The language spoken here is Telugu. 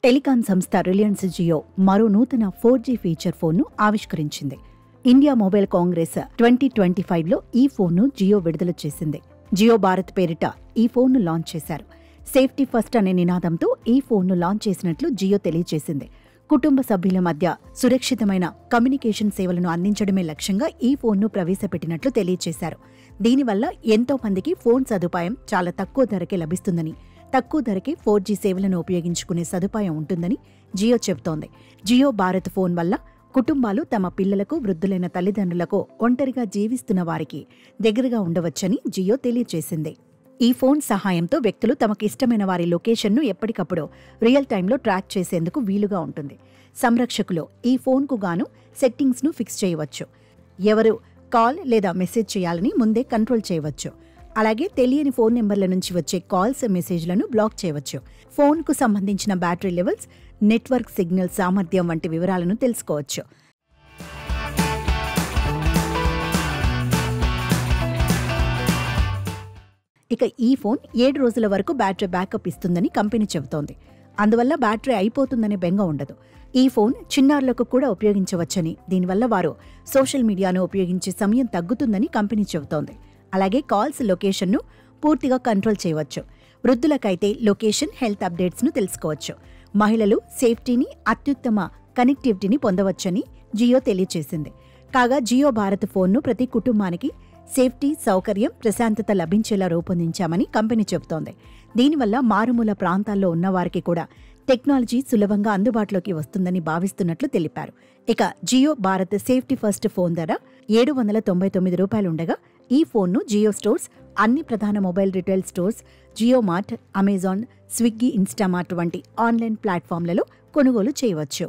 టెలికాం సంస్థ రిలయన్స్ జియో మరో నూతన 4G ఫీచర్ ఫోన్ను ఆవిష్కరించింది. ఇండియా మొబైల్ కాంగ్రెస్ 2025లో ఈ ఫోన్ను జియో విడుదల చేసింది. జియో భారత్ పేరిట ఈ ఫోన్ను లాంచ్ చేశారు. సేఫ్టీ ఫస్ట్ అనే నినాదంతో ఈ ఫోన్ను లాంచ్ చేసినట్లు జియో తెలియజేసింది. కుటుంబ సభ్యుల మధ్య సురక్షితమైన కమ్యూనికేషన్ సేవలను అందించడమే లక్ష్యంగా ఈ ఫోన్ను ప్రవేశపెట్టినట్లు తెలియజేశారు. దీనివల్ల ఎంతో మందికి ఫోన్ సదుపాయం చాలా తక్కువ ధరకే లభిస్తుందని, తక్కువ ధరకే 4G సేవలను ఉపయోగించుకునే సదుపాయం ఉంటుందని జియో చెబుతోంది. జియో భారత్ ఫోన్ వల్ల కుటుంబాలు తమ పిల్లలకు, వృద్ధులైన తల్లిదండ్రులకు, ఒంటరిగా జీవిస్తున్న వారికి దగ్గరగా ఉండవచ్చని జియో తెలియజేసింది. ఈ ఫోన్ సహాయంతో వ్యక్తులు తమకు ఇష్టమైన వారి లొకేషన్ను ఎప్పటికప్పుడు రియల్ టైంలో ట్రాక్ చేసేందుకు వీలుగా ఉంటుంది. సంరక్షకులు ఈ ఫోన్కు గాను సెట్టింగ్స్ను ఫిక్స్ చేయవచ్చు. ఎవరు కాల్ లేదా మెసేజ్ చేయాలని ముందే కంట్రోల్ చేయవచ్చు. అలాగే తెలియని ఫోన్ నెంబర్ల నుంచి వచ్చే కాల్స్, మెసేజ్లను బ్లాక్ చేయవచ్చు. ఫోన్కు సంబంధించిన బ్యాటరీ లెవెల్స్, నెట్వర్క్ సిగ్నల్ సామర్థ్యం వంటి వివరాలను తెలుసుకోవచ్చు. ఇక ఈ ఫోన్ 7 రోజుల వరకు బ్యాటరీ బ్యాకప్ ఇస్తుందని కంపెనీ చెబుతోంది. అందువల్ల బ్యాటరీ అయిపోతుందనే బెంగ ఉండదు. ఈ ఫోన్ చిన్నారులకు కూడా ఉపయోగించవచ్చని, దీనివల్ల వారు సోషల్ మీడియాను ఉపయోగించే సమయం తగ్గుతుందని కంపెనీ చెబుతోంది. అలాగే కాల్స్, లొకేషన్ను పూర్తిగా కంట్రోల్ చేయవచ్చు. వృద్ధులకైతే లొకేషన్, హెల్త్ అప్డేట్స్ను తెలుసుకోవచ్చు. మహిళలు సేఫ్టీని, అత్యుత్తమ కనెక్టివిటీని పొందవచ్చని జియో తెలియజేసింది. కాగా జియో భారత్ ఫోన్ను ప్రతి కుటుంబానికి సేఫ్టీ, సౌకర్యం, ప్రశాంతత లభించేలా రూపొందించామని కంపెనీ చెబుతోంది. దీనివల్ల మారుమూల ప్రాంతాల్లో ఉన్నవారికి కూడా టెక్నాలజీ సులభంగా అందుబాటులోకి వస్తుందని భావిస్తున్నట్లు తెలిపారు. ఇక Jio Bharat safety first phone ధర ₹799 ఉండగా ఈ ఫోన్ను జియో స్టోర్స్, అన్ని ప్రధాన mobile retail stores, Jio Mart, Amazon, Swiggy, Instamart వంటి ఆన్లైన్ ప్లాట్ఫామ్లలో కొనుగోలు చేయవచ్చు.